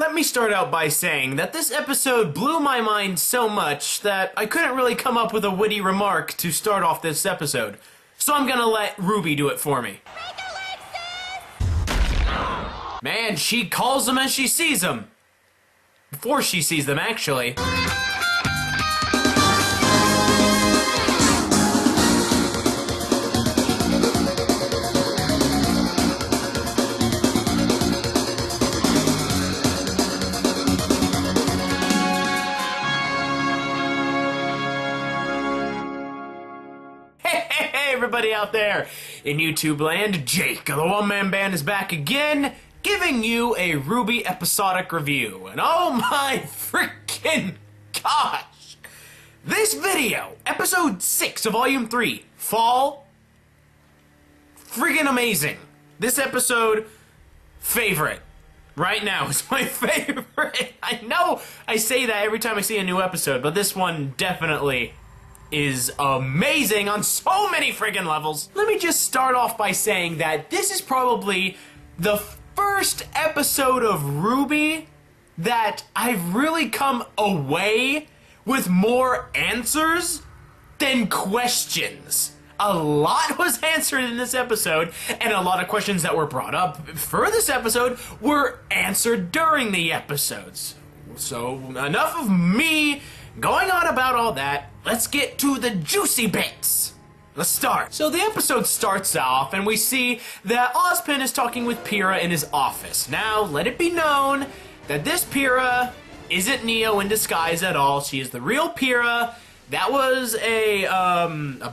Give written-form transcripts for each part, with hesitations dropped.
Let me start out by saying that this episode blew my mind so much that I couldn't really come up with a witty remark to start off this episode. So I'm gonna let Ruby do it for me. Man, she calls them as she sees them. Before she sees them, actually. Everybody out there in YouTube land, Jake of the OneManBand is back again, giving you a RWBY episodic review. And oh my freaking gosh! This video, episode 6 of volume 3, Fall, friggin' amazing. This episode, favorite. Right now is my favorite. I know I say that every time I see a new episode, but this one definitely is amazing on so many friggin' levels. Let me just start off by saying that this is probably the first episode of RWBY that I've really come away with more answers than questions. A lot was answered in this episode, and a lot of questions that were brought up for this episode were answered during the episodes. So enough of me going on about all that. Let's get to the juicy bits. Let's start. So the episode starts off and we see that Ozpin is talking with Pyrrha in his office. Now, let it be known that this Pyrrha isn't Neo in disguise at all. She is the real Pyrrha. That was a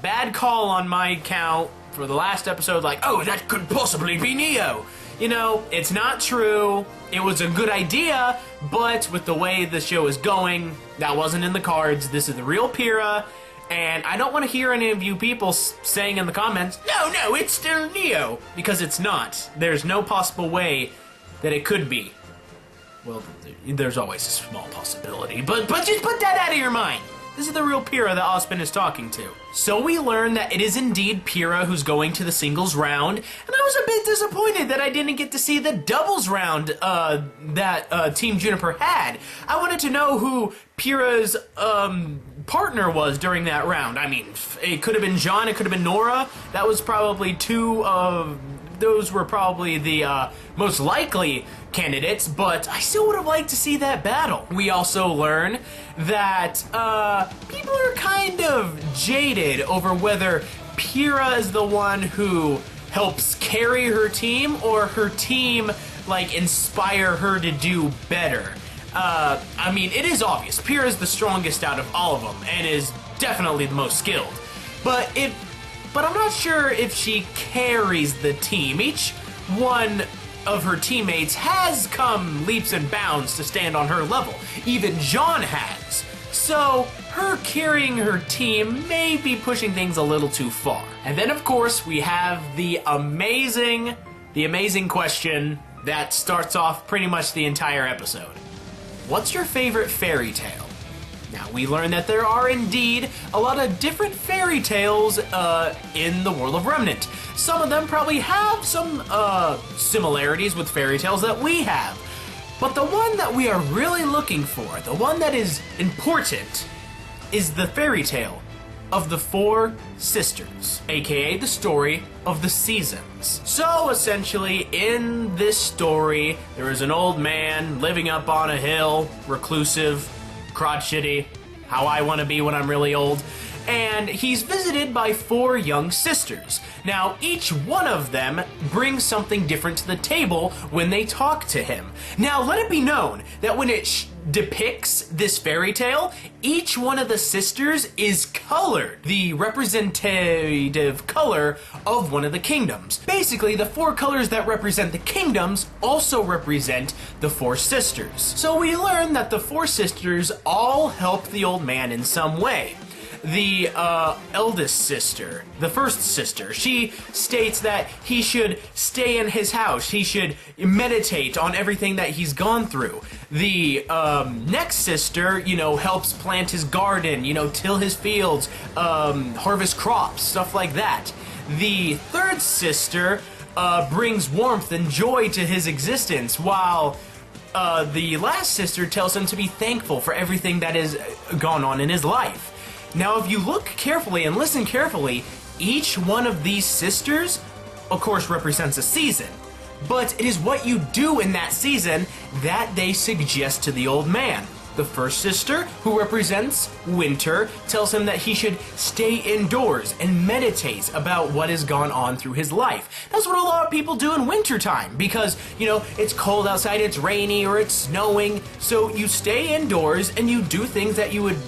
bad call on my account for the last episode, like, oh, that could possibly be Neo. You know, it's not true. It was a good idea, but with the way the show is going, that wasn't in the cards. This is the real Pyrrha, and I don't want to hear any of you people saying in the comments, no, it's still Neo, because it's not. There's no possible way that it could be. Well, there's always a small possibility, but just put that out of your mind. This is the real Pyrrha that Ozpin is talking to. So we learn that it is indeed Pyrrha who's going to the singles round, and I was a bit disappointed that I didn't get to see the doubles round that Team Juniper had. I wanted to know who Pyrrha's partner was during that round. I mean, it could have been John, it could have been Nora. That was probably those were probably the most likely candidates, but I still would have liked to see that battle. We also learn that people are kind of jaded over whether Pyrrha is the one who helps carry her team or her team like inspire her to do better. I mean, it is obvious Pyrrha is the strongest out of all of them and is definitely the most skilled, but I'm not sure if she carries the team. Each one of her teammates has come leaps and bounds to stand on her level. Even John has. So her carrying her team may be pushing things a little too far. And then of course we have the amazing question that starts off pretty much the entire episode. What's your favorite fairy tale? Now, we learn that there are indeed a lot of different fairy tales in the world of Remnant. Some of them probably have some similarities with fairy tales that we have. But the one that we are really looking for, the one that is important, is the fairy tale of the 4 sisters, aka the story of the seasons. So essentially, in this story, there is an old man living up on a hill, reclusive, crotchety, how I want to be when I'm really old, and he's visited by 4 young sisters. Now, each one of them brings something different to the table when they talk to him. Now, let it be known that when it depicts this fairy tale, each one of the sisters is colored, the representative color of one of the kingdoms. Basically, the 4 colors that represent the kingdoms also represent the 4 sisters. So we learn that the 4 sisters all help the old man in some way. The eldest sister, the first sister, she states that he should stay in his house. He should meditate on everything that he's gone through. The next sister, you know, helps plant his garden, you know, till his fields, harvest crops, stuff like that. The third sister brings warmth and joy to his existence, while the last sister tells him to be thankful for everything that has gone on in his life. Now, if you look carefully and listen carefully, each one of these sisters, of course, represents a season. But it is what you do in that season that they suggest to the old man. The first sister, who represents winter, tells him that he should stay indoors and meditate about what has gone on through his life. That's what a lot of people do in wintertime because, you know, it's cold outside, it's rainy, or it's snowing. So you stay indoors and you do things that you would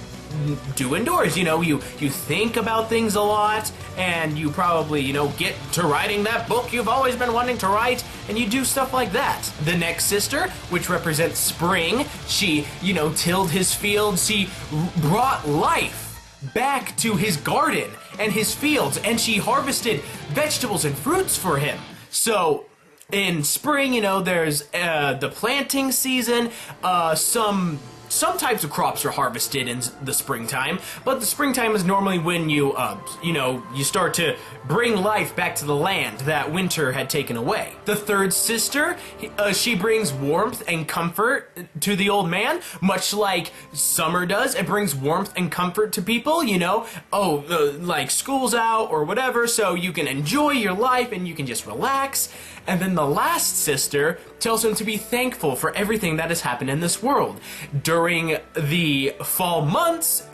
do indoors. You know, you think about things a lot, and you probably, you know, get to writing that book you've always been wanting to write, and you do stuff like that. The next sister, which represents spring, she, you know, tilled his fields, she brought life back to his garden and his fields, and she harvested vegetables and fruits for him. So in spring, you know, there's the planting season, some types of crops are harvested in the springtime, but the springtime is normally when you start to bring life back to the land that winter had taken away. The third sister, she brings warmth and comfort to the old man, much like summer does. It brings warmth and comfort to people, you know. Like school's out or whatever, so you can enjoy your life and you can just relax. And then the last sister tells him to be thankful for everything that has happened in this world. During the fall months,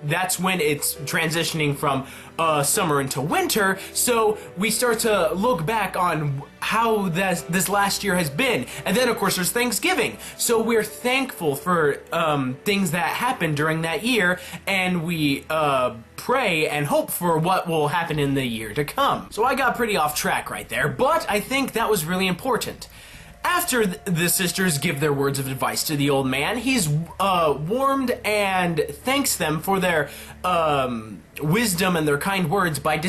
that's when it's transitioning from summer into winter, so we start to look back on how this last year has been. And then, of course, there's Thanksgiving, so we're thankful for things that happened during that year, and we pray and hope for what will happen in the year to come. So I got pretty off track right there, but I think that was really important. After the sisters give their words of advice to the old man, he's warmed and thanks them for their wisdom and their kind words by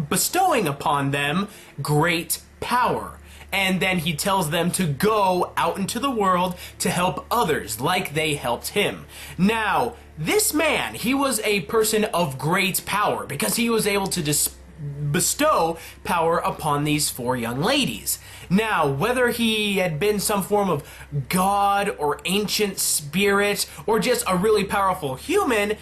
bestowing upon them great power. And then he tells them to go out into the world to help others like they helped him. Now, this man, he was a person of great power because he was able to bestow power upon these four young ladies. Now, whether he had been some form of god or ancient spirit or just a really powerful human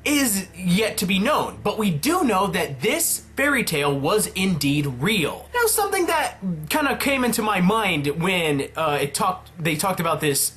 is yet to be known, but we do know that this fairy tale was indeed real. Now, something that kind of came into my mind when they talked about this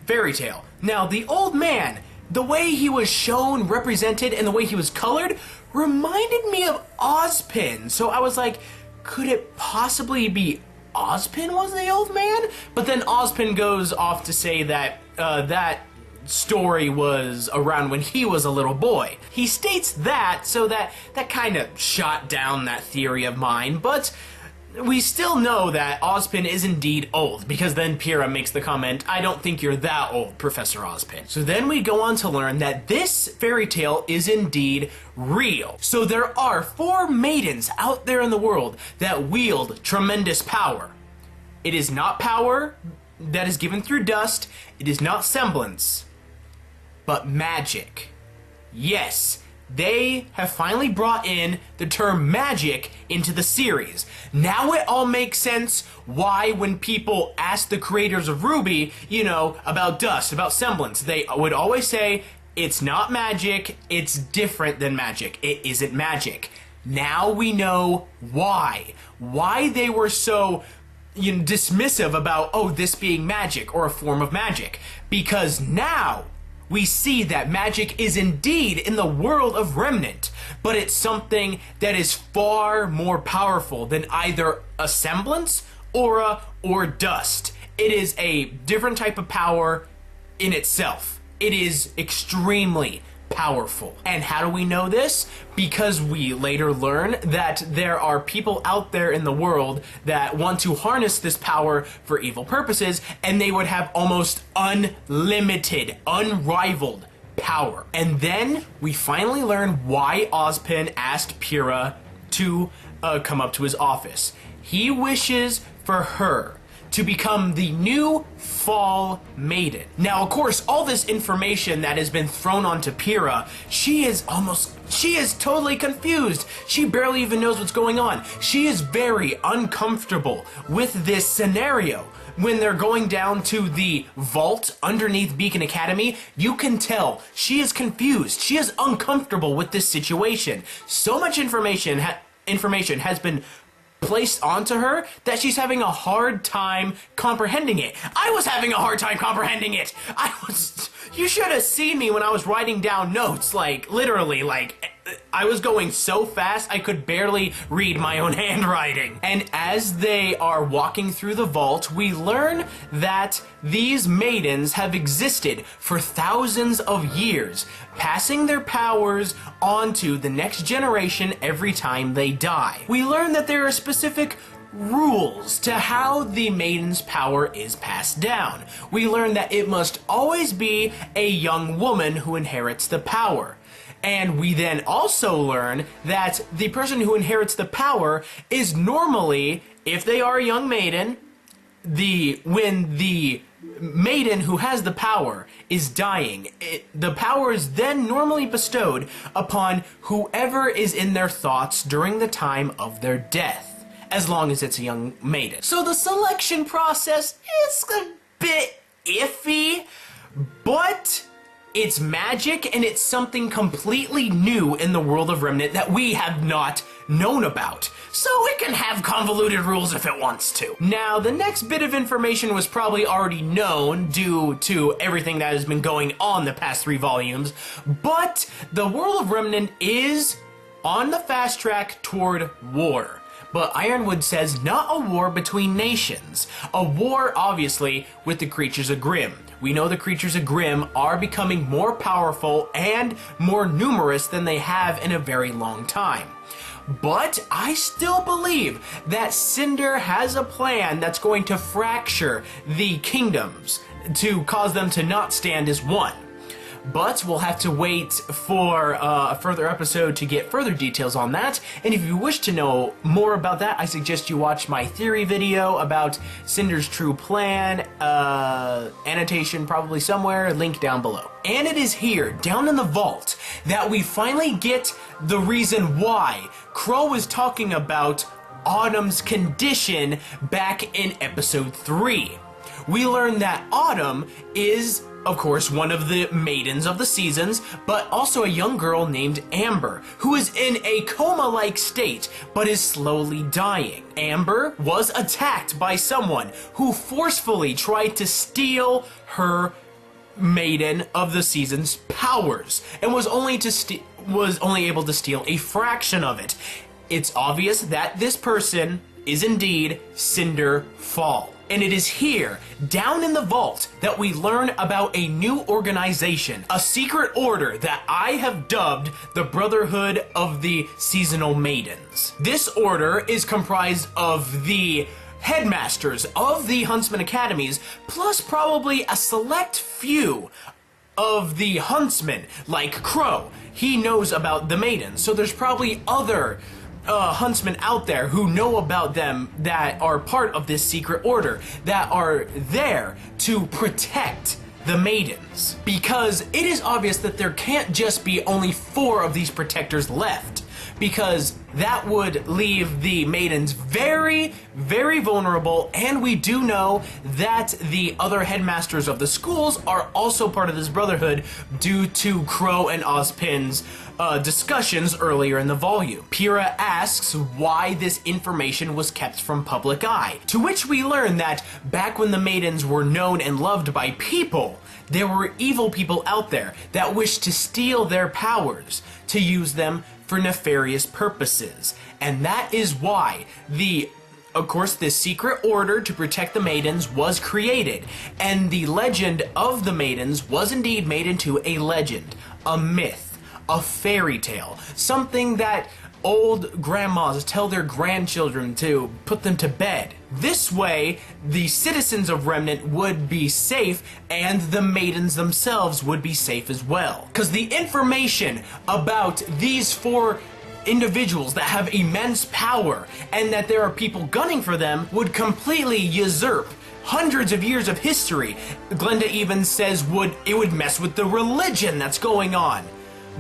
fairy tale. Now, the old man, the way he was shown, represented, and the way he was colored reminded me of Ozpin. So I was like, could it possibly be Ozpin was the old man? But then Ozpin goes off to say that that story was around when he was a little boy. He states that, so that kind of shot down that theory of mine, but we still know that Ozpin is indeed old, because then Pyrrha makes the comment, I don't think you're that old, Professor Ozpin. So then we go on to learn that this fairy tale is indeed real. So there are 4 maidens out there in the world that wield tremendous power. It is not power that is given through dust, it is not semblance, but magic. Yes, they have finally brought in the term magic into the series. Now it all makes sense why when people ask the creators of RWBY, you know, about dust, about semblance, they would always say, it's not magic, it's different than magic, it isn't magic. Now we know why. Why they were so dismissive about, oh, this being magic or a form of magic. Because now we see that magic is indeed in the world of Remnant, but it's something that is far more powerful than either a semblance, aura, or dust. It is a different type of power in itself. It is extremely powerful. And how do we know this? Because we later learn that there are people out there in the world that want to harness this power for evil purposes, and they would have almost unlimited, unrivaled power. And then we finally learn why Ozpin asked Pyrrha to come up to his office. He wishes for her to become the new Fall Maiden. Now, of course, all this information that has been thrown onto Pyrrha, she is totally confused. She barely even knows what's going on. She is very uncomfortable with this scenario. When they're going down to the vault underneath Beacon Academy, you can tell she is confused. She is uncomfortable with this situation. So much information has been placed onto her that she's having a hard time comprehending it. I was having a hard time comprehending it. You should have seen me when I was writing down notes, literally, I was going so fast I could barely read my own handwriting. And as they are walking through the vault, we learn that these maidens have existed for thousands of years, passing their powers onto the next generation every time they die. We learn that there are specific rules to how the maiden's power is passed down. We learn that it must always be a young woman who inherits the power. And we then also learn that the person who inherits the power is normally, if they are a young maiden, when the maiden who has the power is dying, the power is then normally bestowed upon whoever is in their thoughts during the time of their death, as long as it's a young maiden. So the selection process is a bit iffy, but it's magic, and it's something completely new in the world of Remnant that we have not known about. So it can have convoluted rules if it wants to. Now, the next bit of information was probably already known due to everything that has been going on the past 3 volumes, but the world of Remnant is on the fast track toward war. But Ironwood says not a war between nations. A war, obviously, with the creatures of Grimm. We know the creatures of Grimm are becoming more powerful and more numerous than they have in a very long time. But I still believe that Cinder has a plan that's going to fracture the kingdoms to cause them to not stand as one. But we'll have to wait for a further episode to get further details on that. And if you wish to know more about that, I suggest you watch my theory video about Cinder's true plan. Annotation probably somewhere, link down below. And it is here, down in the vault, that we finally get the reason why Crow was talking about Autumn's condition back in episode 3. We learn that Autumn is, of course, one of the maidens of the seasons, but also a young girl named Amber, who is in a coma-like state, but is slowly dying. Amber was attacked by someone who forcefully tried to steal her maiden of the season's powers, and was only able to steal a fraction of it. It's obvious that this person is indeed Cinder Fall. And it is here, down in the vault, that we learn about a new organization, a secret order that I have dubbed the Brotherhood of the Seasonal Maidens. This order is comprised of the headmasters of the Huntsman Academies, plus probably a select few of the huntsmen, like Crow. He knows about the maidens, so there's probably other huntsmen out there who know about them that are part of this secret order, that are there to protect the maidens. Because it is obvious that there can't just be only 4 of these protectors left, because that would leave the maidens very, very vulnerable, and we do know that the other headmasters of the schools are also part of this brotherhood due to Crow and Ozpin's discussions earlier in the volume. Pyrrha asks why this information was kept from public eye, to which we learn that back when the maidens were known and loved by people, there were evil people out there that wished to steal their powers, to use them for nefarious purposes. And that is why of course, this secret order to protect the maidens was created, and the legend of the maidens was indeed made into a legend, a myth, a fairy tale, something that old grandmas tell their grandchildren to put them to bed. This way, the citizens of Remnant would be safe, and the maidens themselves would be safe as well. Because the information about these 4 individuals that have immense power and that there are people gunning for them would completely usurp hundreds of years of history. Glenda even says it would mess with the religion that's going on.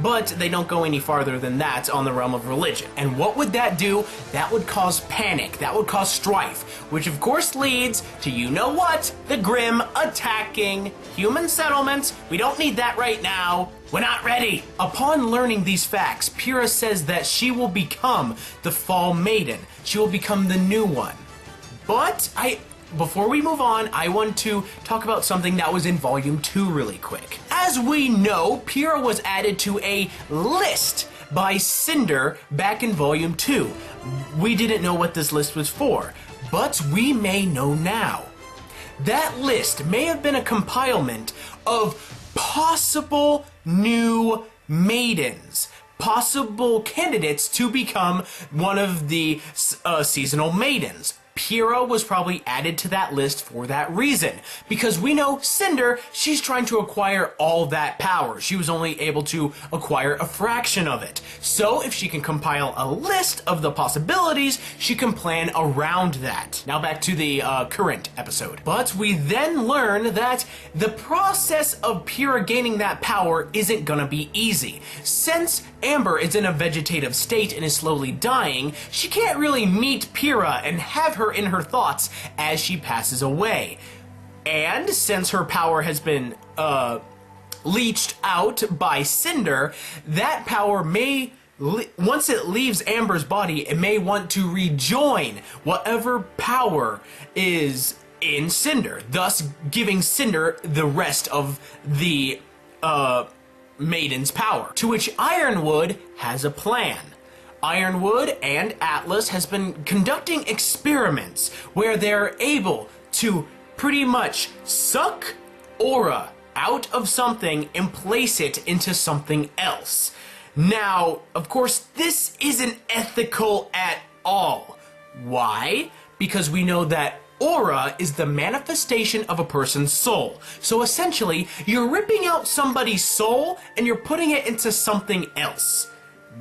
But they don't go any farther than that on the realm of religion. And what would that do? That would cause panic. That would cause strife, which of course leads to, you know what? The Grimm attacking human settlements. We don't need that right now. We're not ready. Upon learning these facts, Pyrrha says that she will become the Fall Maiden. She will become the new one. But before we move on, I want to talk about something that was in Volume 2 really quick. As we know, Pyrrha was added to a list by Cinder back in Volume 2. We didn't know what this list was for, but we may know now. That list may have been a compilement of possible new maidens, possible candidates to become one of the Seasonal Maidens. Pyrrha was probably added to that list for that reason, because we know Cinder, she's trying to acquire all that power. She was only able to acquire a fraction of it. So if she can compile a list of the possibilities, she can plan around that. Now back to the current episode. But we then learn that the process of Pyrrha gaining that power isn't gonna be easy. Since Amber is in a vegetative state and is slowly dying, she can't really meet Pyrrha and have her in her thoughts as she passes away. And since her power has been leached out by Cinder, that power may, once it leaves Amber's body, it may want to rejoin whatever power is in Cinder, thus giving Cinder the rest of the Maiden's power. To which Ironwood has a plan. Ironwood and Atlas has been conducting experiments where they're able to pretty much suck aura out of something and place it into something else. Now, of course, this isn't ethical at all. Why? Because we know that aura is the manifestation of a person's soul. So essentially, you're ripping out somebody's soul and you're putting it into something else.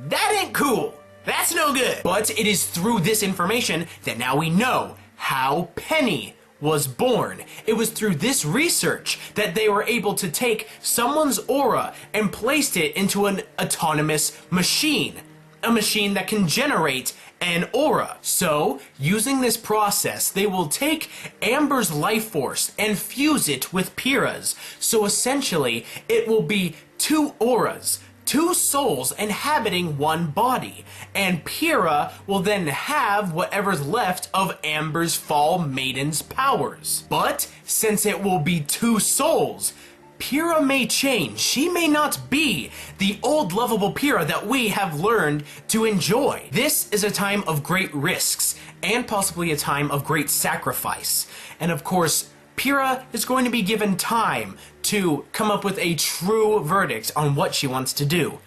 That ain't cool. That's no good. But it is through this information that now we know how Penny was born. It was through this research that they were able to take someone's aura and placed it into an autonomous machine. A machine that can generate an aura. So, using this process, they will take Amber's life force and fuse it with Pyrrha's. So essentially, it will be two auras, two souls inhabiting one body, and Pyrrha will then have whatever's left of Amber's Fall Maiden's powers. But since it will be two souls, Pyrrha may change. She may not be the old lovable Pyrrha that we have learned to enjoy. This is a time of great risks, and possibly a time of great sacrifice. And of course, Pyrrha is going to be given time to come up with a true verdict on what she wants to do.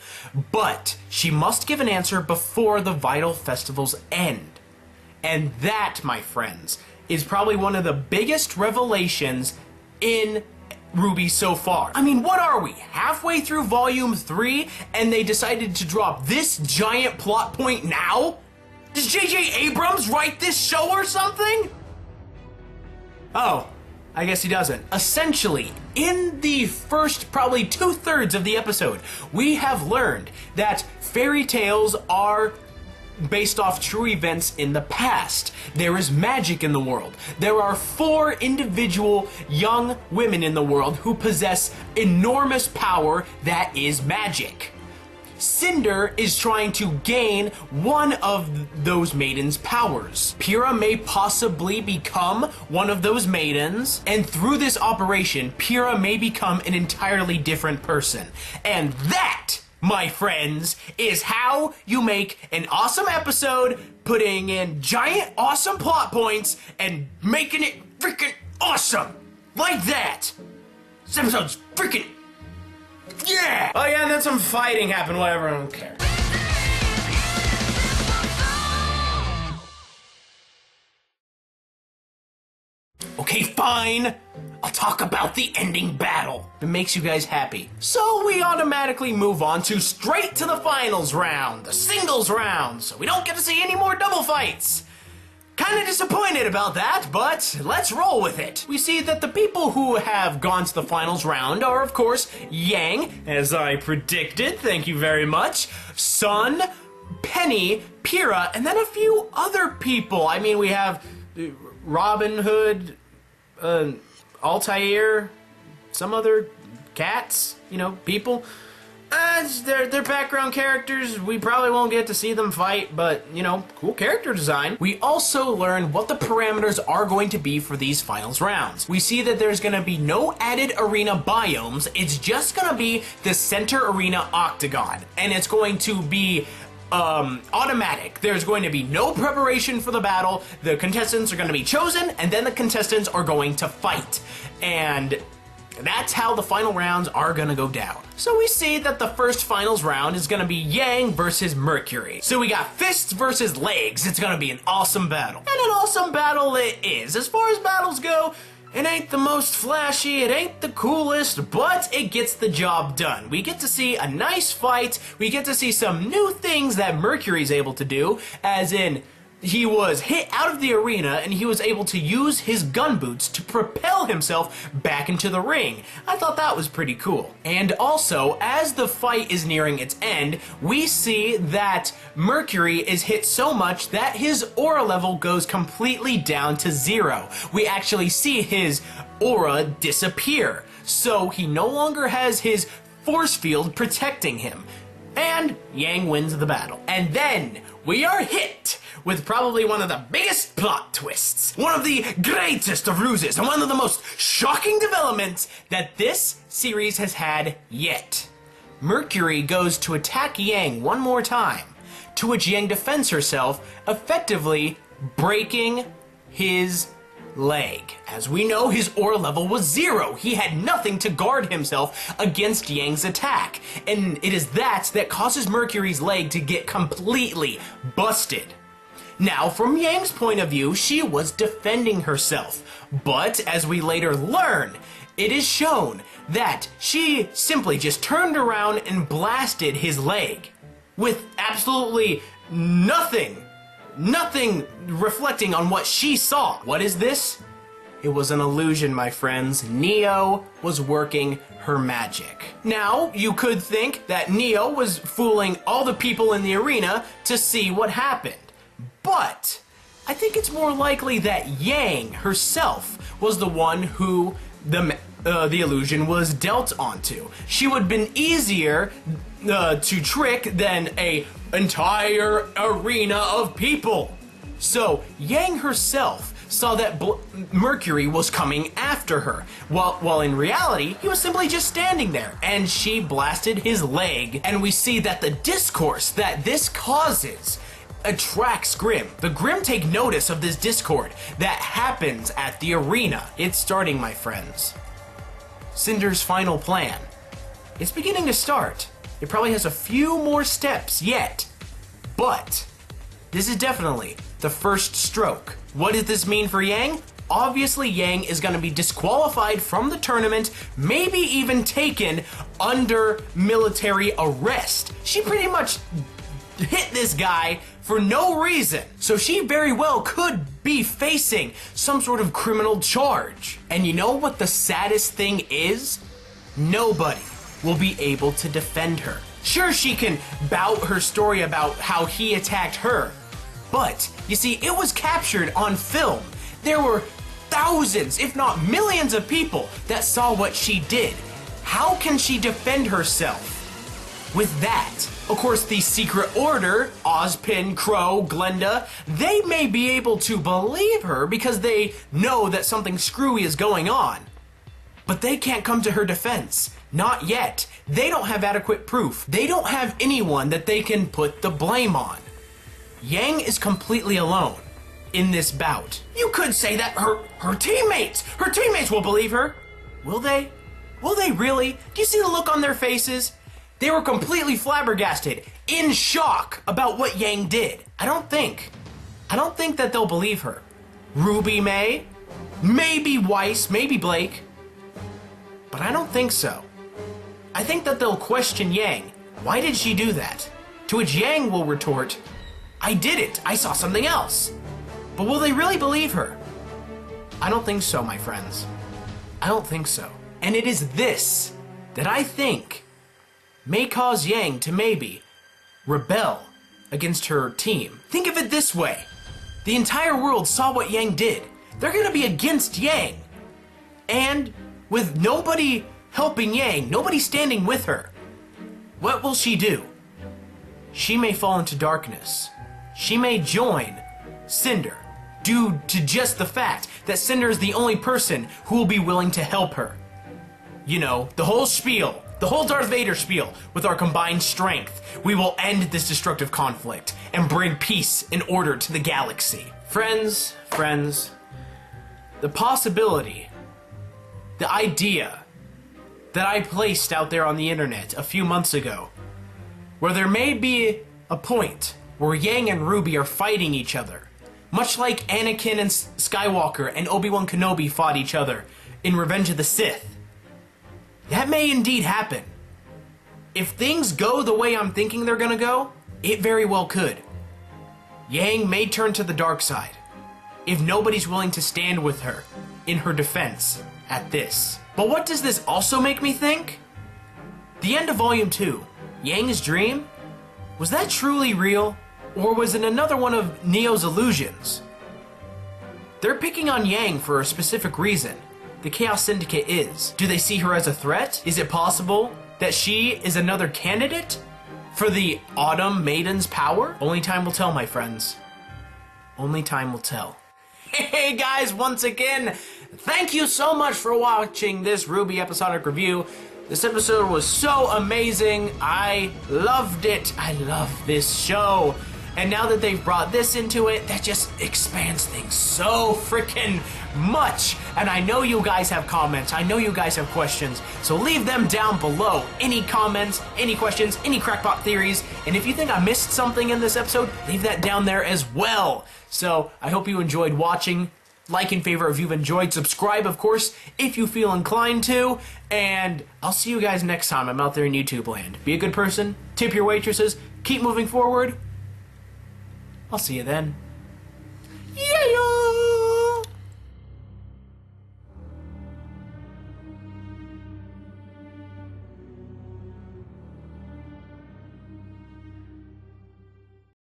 But she must give an answer before the Vital Festival's end. And that, my friends, is probably one of the biggest revelations in RWBY so far. I mean, what are we? Halfway through Volume 3 and they decided to drop this giant plot point now? Does J.J. Abrams write this show or something? Oh, I guess he doesn't. Essentially, in the first probably 2/3 of the episode, we have learned that fairy tales are based off true events in the past. There is magic in the world. There are 4 individual young women in the world who possess enormous power that is magic. Cinder is trying to gain one of those maidens' powers. Pyrrha may possibly become one of those maidens, and through this operation, Pyrrha may become an entirely different person. And that, my friends, is how you make an awesome episode, putting in giant awesome plot points and making it freaking awesome. Like that. This episode's freaking... yeah! Oh yeah, and then some fighting happened, whatever, I don't care. Okay, fine. I'll talk about the ending battle. If it makes you guys happy. So we automatically move on to straight to the finals round, the singles round, so we don't get to see any more double fights. Kinda disappointed about that, but let's roll with it. We see that the people who have gone to the finals round are, of course, Yang, as I predicted, thank you very much, Sun, Penny, Pyrrha, and then a few other people. I mean, we have Robin Hood, Altair, some other cats, people. They're background characters. We probably won't get to see them fight, but, cool character design. We also learn what the parameters are going to be for these finals rounds. We see that there's going to be no added arena biomes. It's just going to be the center arena octagon, and it's going to be automatic. There's going to be no preparation for the battle. The contestants are going to be chosen, and then the contestants are going to fight. And that's how the final rounds are going to go down. So we see that the first finals round is going to be Yang versus Mercury. So we got fists versus legs. It's going to be an awesome battle. And an awesome battle it is. As far as battles go, it ain't the most flashy, it ain't the coolest, but it gets the job done. We get to see a nice fight, we get to see some new things that Mercury's able to do, as in, he was hit out of the arena and he was able to use his gun boots to propel himself back into the ring. I thought that was pretty cool. And also, as the fight is nearing its end, we see that Mercury is hit so much that his aura level goes completely down to 0. We actually see his aura disappear. So he no longer has his force field protecting him. And Yang wins the battle. And then we are hit with probably one of the biggest plot twists, one of the greatest of ruses, and one of the most shocking developments that this series has had yet. Mercury goes to attack Yang one more time, to which Yang defends herself, effectively breaking his leg. As we know, his aura level was 0. He had nothing to guard himself against Yang's attack. And it is that causes Mercury's leg to get completely busted. Now, from Yang's point of view, she was defending herself. But, as we later learn, it is shown that she simply just turned around and blasted his leg. With absolutely nothing reflecting on what she saw. What is this? It was an illusion, my friends. Neo was working her magic. Now, you could think that Neo was fooling all the people in the arena to see what happened. But I think it's more likely that Yang herself was the one who the illusion was dealt onto. She would have been easier to trick than an entire arena of people. So Yang herself saw that Mercury was coming after her, while in reality, he was simply just standing there, and she blasted his leg, and we see that the discourse that this causes attracts Grimm. The Grimm take notice of this discord that happens at the arena. It's starting, my friends. Cinder's final plan. It's beginning to start. It probably has a few more steps yet, but this is definitely the first stroke. What does this mean for Yang? Obviously, Yang is going to be disqualified from the tournament, maybe even taken under military arrest. She pretty much hit this guy for no reason. So she very well could be facing some sort of criminal charge. And you know what the saddest thing is? Nobody will be able to defend her. Sure, she can bout her story about how he attacked her, but you see, it was captured on film. There were thousands, if not millions of people that saw what she did. How can she defend herself with that? Of course, the Secret Order, Ozpin, Crow, Glenda, they may be able to believe her because they know that something screwy is going on. But they can't come to her defense. Not yet. They don't have adequate proof. They don't have anyone that they can put the blame on. Yang is completely alone in this bout. You could say that her teammates will believe her. Will they? Will they really? Do you see the look on their faces? They were completely flabbergasted, in shock about what Yang did. I don't think that they'll believe her. RWBY may, maybe Weiss, maybe Blake, But I don't think so. I think that they'll question Yang. Why did she do that? To which Yang will retort, I didn't. I saw something else. But will they really believe her? I don't think so, my friends. I don't think so. And it is this that I think may cause Yang to maybe rebel against her team. Think of it this way. The entire world saw what Yang did. They're gonna be against Yang. And with nobody helping Yang, nobody standing with her, what will she do? She may fall into darkness. She may join Cinder due to just the fact that Cinder is the only person who will be willing to help her. You know, the whole spiel, the whole Darth Vader spiel. With our combined strength, we will end this destructive conflict and bring peace and order to the galaxy. Friends, the possibility, the idea that I placed out there on the internet a few months ago, where there may be a point where Yang and RWBY are fighting each other, much like Anakin and Skywalker and Obi-Wan Kenobi fought each other in Revenge of the Sith. That may indeed happen. If things go the way I'm thinking they're gonna go, it very well could. Yang may turn to the dark side, if nobody's willing to stand with her in her defense at this. But what does this also make me think? The end of Volume 2, Yang's dream, was that truly real? Or was it another one of Neo's illusions? They're picking on Yang for a specific reason. The Chaos Syndicate is. Do they see her as a threat? Is it possible that she is another candidate for the Autumn Maiden's power? Only time will tell, my friends. Only time will tell. Hey guys, once again, thank you so much for watching this RWBY episodic review. This episode was so amazing. I loved it. I love this show. And now that they've brought this into it, that just expands things so freaking much. And I know you guys have comments. I know you guys have questions. So leave them down below. Any comments, any questions, any crackpot theories. And if you think I missed something in this episode, leave that down there as well. So I hope you enjoyed watching. Like and favorite if you've enjoyed. Subscribe, of course, if you feel inclined to. And I'll see you guys next time I'm out there in YouTube land. Be a good person. Tip your waitresses. Keep moving forward. I'll see you then.